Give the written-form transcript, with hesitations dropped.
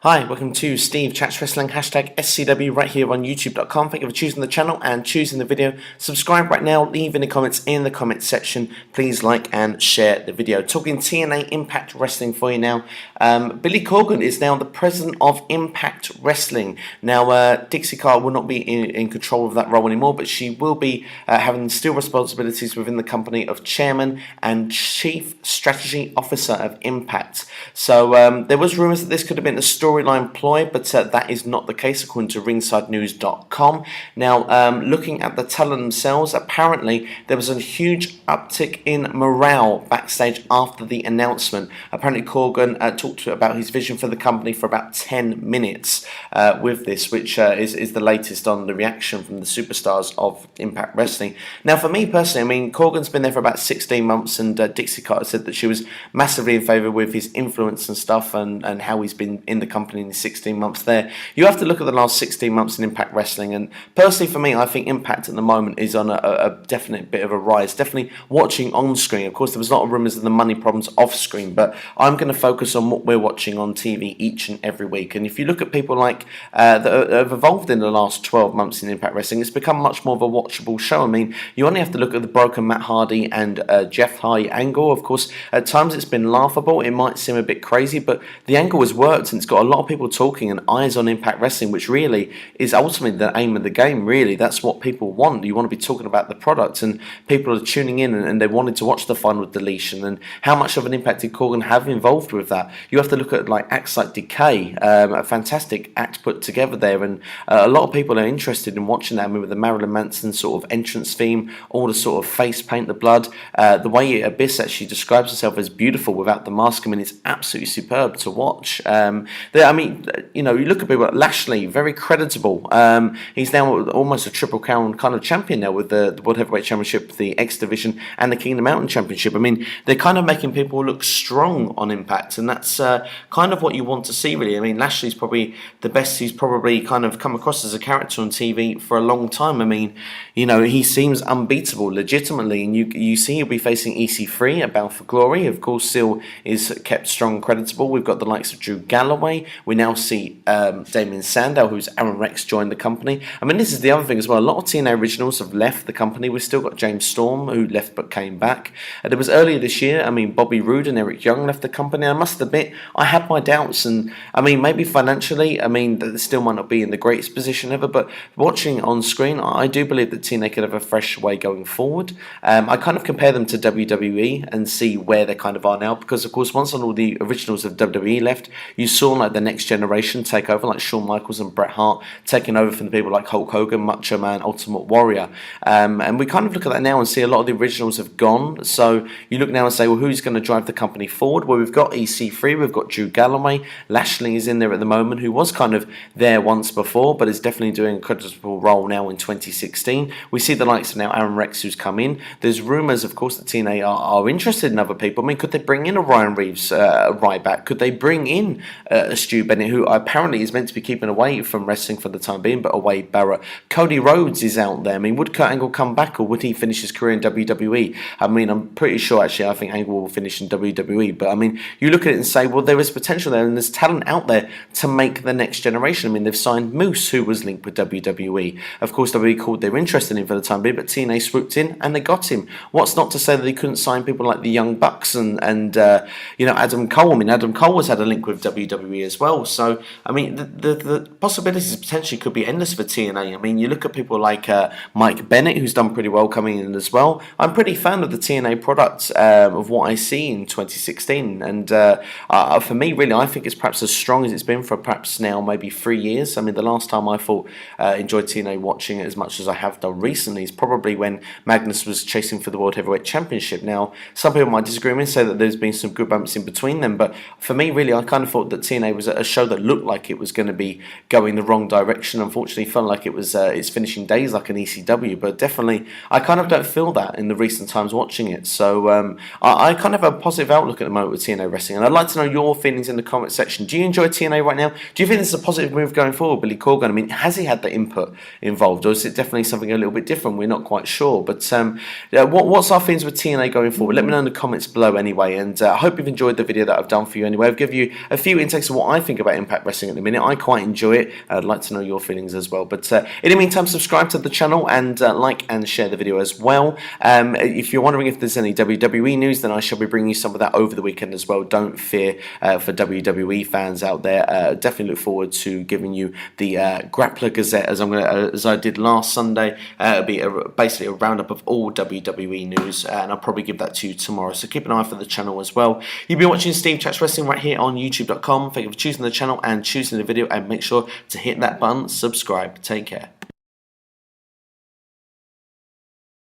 Hi, welcome to Steve Chats Wrestling, hashtag SCW right here on YouTube.com. Thank you for choosing the channel and choosing the video. Subscribe right now, leave any comments in the comments section. Please like and share the video. Talking TNA Impact Wrestling for you now. Billy Corgan is now the president of Impact Wrestling. Now, Dixie will not be in control of that role anymore, but she will be having still responsibilities within the company of chairman and chief strategy officer of Impact. So there was rumours that this could have been a storyline ploy, but that is not the case according to ringsidenews.com. Now, looking at the talent themselves, apparently there was a huge uptick in morale backstage after the announcement. Apparently Corgan talked about his vision for the company for about 10 minutes with this, which is the latest on the reaction from the superstars of Impact Wrestling. Now, for me personally, I mean, Corgan's been there for about 16 months, and Dixie said that she was massively in favour with his influence and stuff, and how he's been in the company in his 16 months there. You have to look at the last 16 months in Impact Wrestling, and personally for me, I think Impact at the moment is on a definite bit of a rise. Definitely watching on screen. Of course, there was a lot of rumours of the money problems off screen, but I'm going to focus on what we're watching on TV each and every week. And if you look at people like that have evolved in the last 12 months in Impact Wrestling, it's become much more of a watchable show. I mean, you only have to look at the broken Matt Hardy and Jeff Hardy angle. Of course, at times it's been laughable. It might seem a bit crazy, but the angle has worked, and it's got a lot of people talking and eyes on Impact Wrestling, which really is ultimately the aim of the game. Really, that's what people want. You want to be talking about the product, and people are tuning in, and they wanted to watch the final deletion. And how much of an impact did Corgan have involved with that? You have to look at like acts like Decay, a fantastic act put together there, and a lot of people are interested in watching that. I mean, with the Marilyn Manson sort of entrance theme, all the sort of face paint, the blood, the way Abyss actually describes herself as beautiful without the mask. I mean, it's absolutely superb to watch. I mean, you know, you look at people like Lashley, very creditable. He's now almost a Triple Crown kind of champion now with the World Heavyweight Championship, the X Division, and the Kingdom Mountain Championship. I mean, they're kind of making people look strong on Impact, and that's kind of what you want to see, really. I mean, Lashley's probably the best he's probably kind of come across as a character on TV for a long time. I mean, you know, he seems unbeatable, legitimately, and you see he'll be facing EC3 at Bound for Glory. Of course, still is kept strong and creditable. We've got the likes of Drew Galloway. We now see Damien Sandow, who's Aaron Rex, joined the company. I mean, this is the other thing as well. A lot of TNA originals have left the company. We've still got James Storm, who left but came back. There was earlier this year, I mean, Bobby Roode and Eric Young left the company. I must admit, I had my doubts, and I mean, maybe financially, I mean, they still might not be in the greatest position ever, but watching on screen, I do believe that TNA could have a fresh way going forward. I kind of compare them to WWE and see where they kind of are now, because of course, once all the originals of WWE left, you saw like the next generation take over, like Shawn Michaels and Bret Hart taking over from the people like Hulk Hogan, Macho Man, Ultimate Warrior. And we kind of look at that now and see a lot of the originals have gone. So you look now and say, well, who's going to drive the company forward? Well, we've got EC3, we've got Drew Galloway, Lashley is in there at the moment, who was kind of there once before, but is definitely doing a credible role now in 2016. We see the likes of now Aaron Rex, who's come in. There's rumours, of course, that TNA are interested in other people. I mean, could they bring in a Ryan Reeves right back? Could they bring in a Stu Bennett, who apparently is meant to be keeping away from wrestling for the time being, but away Barrett? Cody Rhodes is out there. I mean, would Kurt Angle come back, or would he finish his career in WWE? I mean, I'm pretty sure, actually, I think Angle will finish in WWE. But, I mean, you look at it and say, well, there is potential there, and there's talent out there to make the next generation. I mean, they've signed Moose, who was linked with WWE. Of course, WWE called they were interested in him for the time being, but TNA swooped in and they got him. What's not to say that they couldn't sign people like the Young Bucks and you know, Adam Cole. I mean, Adam Cole has had a link with WWE as well. So, I mean, the possibilities potentially could be endless for TNA. I mean, you look at people like Mike Bennett, who's done pretty well coming in as well. I'm pretty fan of the TNA product, of what I see in 2016. And for me, really, I think it's perhaps as strong as it's been for perhaps now maybe 3 years. I mean, the last time I thought enjoyed TNA watching it as much as I have done recently is probably when Magnus was chasing for the World Heavyweight Championship. Now, some people might disagree with me and say that there's been some good bumps in between them, but for me, really, I kind of thought that TNA was a show that looked like it was going to be going the wrong direction. Unfortunately, felt like it was its finishing days like an ECW, but definitely, I kind of don't feel that in the recent times watching it. So I kind of have a positive outlook at the moment with TNA Wrestling, and I'd like to know your feelings in the comment section. Do you enjoy TNA right now? Do you think this is a positive move going forward, Billy Corgan? I mean, has he had the input involved, or is it definitely something a little bit different? We're not quite sure, but what's our feelings with TNA going forward? Let me know in the comments below anyway, and I hope you've enjoyed the video that I've done for you anyway. I've given you a few intakes of what what I think about Impact Wrestling at the minute. I quite enjoy it. I'd like to know your feelings as well. But in the meantime, subscribe to the channel and like and share the video as well. If you're wondering if there's any WWE news, then I shall be bringing you some of that over the weekend as well. Don't fear for WWE fans out there. Definitely look forward to giving you the Grappler Gazette as I did last Sunday. It'll be basically a roundup of all WWE news, and I'll probably give that to you tomorrow. So keep an eye for the channel as well. You've been watching Steve Chats Wrestling right here on YouTube.com. Thank you for choosing the channel and choosing the video, and make sure to hit that button, subscribe. Take care.